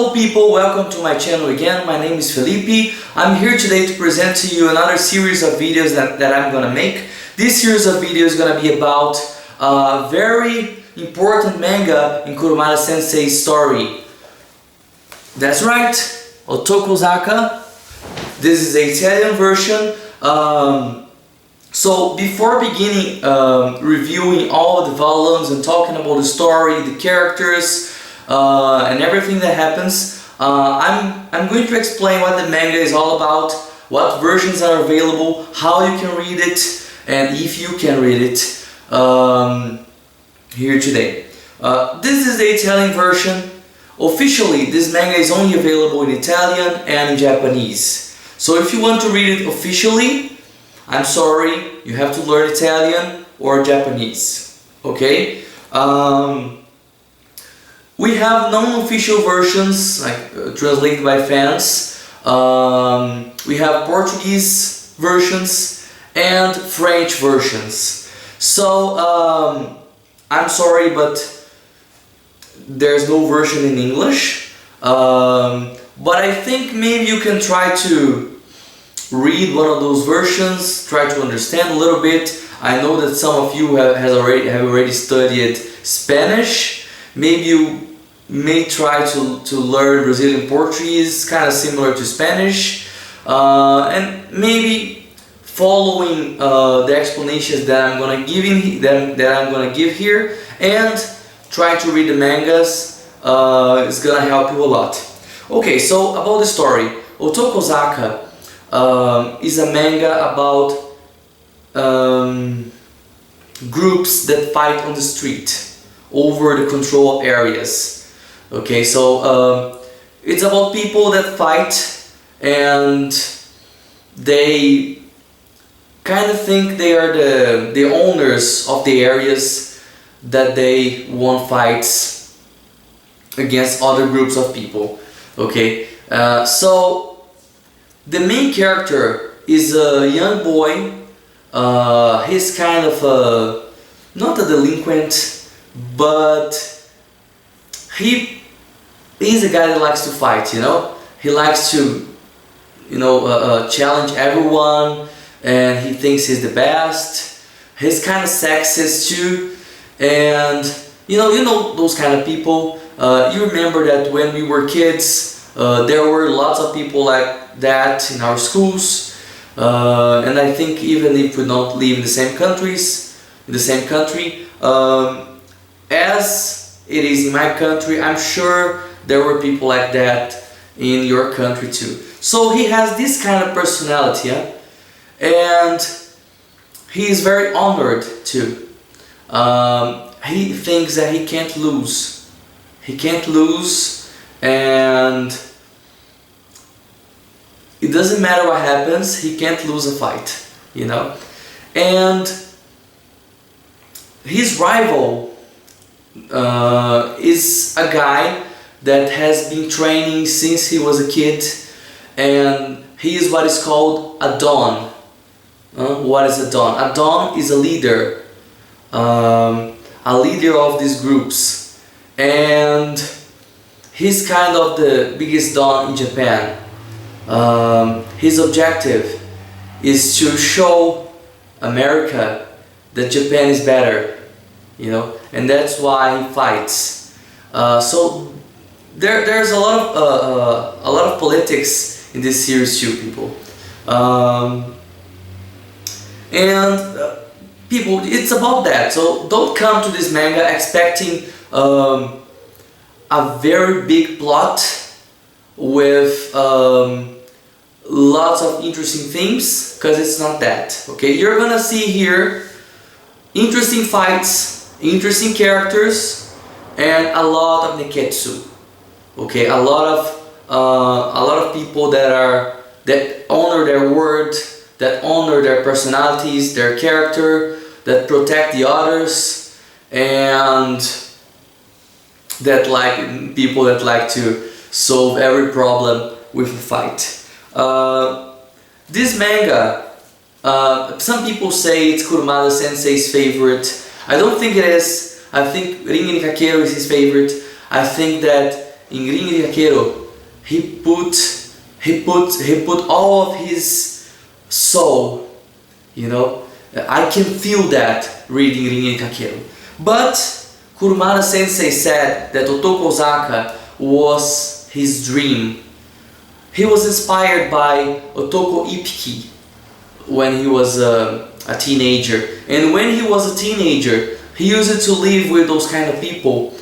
Hello people, welcome to my channel again. My name is Felipe. I'm here today to present to you another series of videos that I'm gonna make. This series of videos is gonna be about a very important manga in Kurumada Sensei's story. That's right, Otokozaka. This is the Italian version. So before beginning reviewing all the volumes and talking about the story, the characters, and everything that happens, I'm going to explain what the manga is all about, what versions are available, how you can read it, and if you can read it here today. This is the Italian version. Officially, this manga is only available in Italian and in Japanese. So if you want to read it officially, I'm sorry, you have to learn Italian or Japanese. Okay? We have non-official versions, like translated by fans. We have Portuguese versions and French versions. So I'm sorry, but there's no version in English. But I think maybe you can try to read one of those versions, try to understand a little bit. I know that some of you have already studied Spanish. Maybe you may try to learn Brazilian Portuguese, kind of similar to Spanish, and maybe following the explanations that I'm gonna give here, and try to read the mangas is gonna help you a lot. Okay, so about the story, Otokozaka is a manga about groups that fight on the street over the control of areas. Okay, so it's about people that fight and they kind of think they are the owners of the areas that they won fights against other groups of people. Okay, so the main character is a young boy. He's kind of not a delinquent, but he's a guy that likes to fight, you know. He likes to, challenge everyone, and he thinks he's the best. He's kind of sexist too, and you know those kind of people. You remember that when we were kids, there were lots of people like that in our schools, and I think even if we don't live in the same country, as it is in my country, I'm sure there were people like that in your country too. So he has this kind of personality, yeah? And he is very honored too. He thinks that he can't lose. He can't lose, and it doesn't matter what happens, he can't lose a fight, you know? And his rival is a guy that has been training since he was a kid, and he is what is called a don. What is a don? A don is a leader of these groups, and he's kind of the biggest don in Japan. His objective is to show America that Japan is better, you know, and that's why he fights. So there's a lot of politics in this series too, people. People, it's about that. So don't come to this manga expecting a very big plot with lots of interesting things, because it's not that. Okay, you're gonna see here interesting fights, interesting characters, and a lot of neketsu. Okay, a lot of people that honor their word, that honor their personalities, their character, that protect the others, and that like people that like to solve every problem with a fight. This manga, some people say it's Kurumada Sensei's favorite. I don't think it is. I think Ringen Kakeru is his favorite. I think that in Rinnegan Kakeru, he put all of his soul, you know. I can feel that reading Rinnegan Kakeru. But Kurumada Sensei said that Otokozaka was his dream. He was inspired by Otoko Ippiki when he was a teenager. And when he was a teenager, he used to live with those kind of people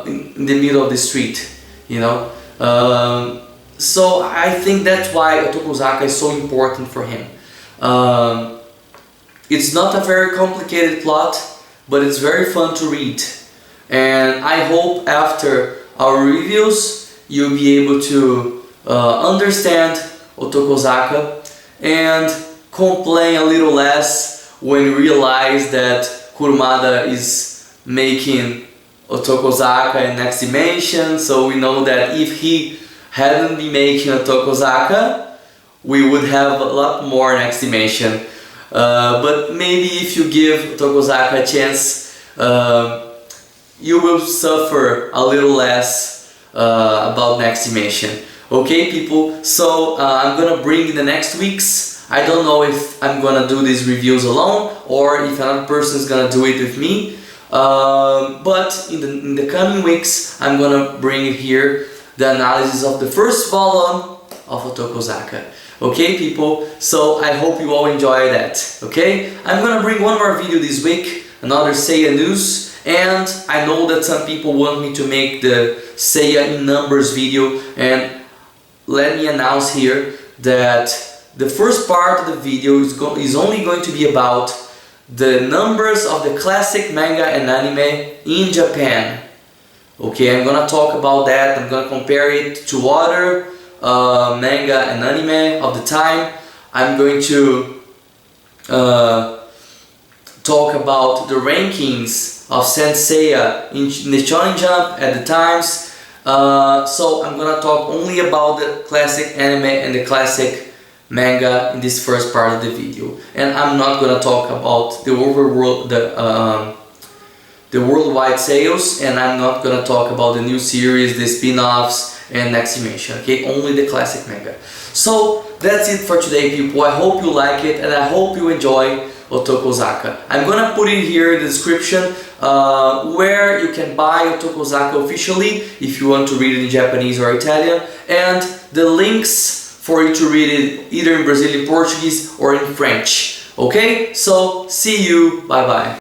in the middle of the street, you know. So I think that's why Otokozaka is so important for him. It's not a very complicated plot, but it's very fun to read. And I hope after our reviews you'll be able to understand Otokozaka and complain a little less when you realize that Kurumada is making Otokozaka in Next Dimension. So we know that if he hadn't been making Otokozaka, we would have a lot more Next Dimension. But maybe if you give Otokozaka a chance, you will suffer a little less about Next Dimension. Okay, people, so I'm gonna bring in the next weeks. I don't know if I'm gonna do these reviews alone or if another person is gonna do it with me. But in the coming weeks, I'm gonna bring here the analysis of the first volume of Otokozaka. Okay, people, so I hope you all enjoy that. Okay, I'm gonna bring one more video this week, another Seiya news, and I know that some people want me to make the Seiya in numbers video, and let me announce here that the first part of the video is only going to be about the numbers of the classic manga and anime in Japan. Okay, I'm gonna talk about that. I'm gonna compare it to other manga and anime of the time. I'm going to talk about the rankings of Seiya in the Shonen Jump at the times. So I'm gonna talk only about the classic anime and the classic manga in this first part of the video, and I'm not gonna talk about the worldwide sales, and I'm not gonna talk about the new series, the spin-offs, and Next Dimension. Okay, only the classic manga. So that's it for today, people. I hope you like it, and I hope you enjoy Otokozaka. I'm gonna put it here in the description where you can buy Otokozaka officially if you want to read it in Japanese or Italian, and the links for you to read it either in Brazilian Portuguese or in French. Okay, so see you, bye bye.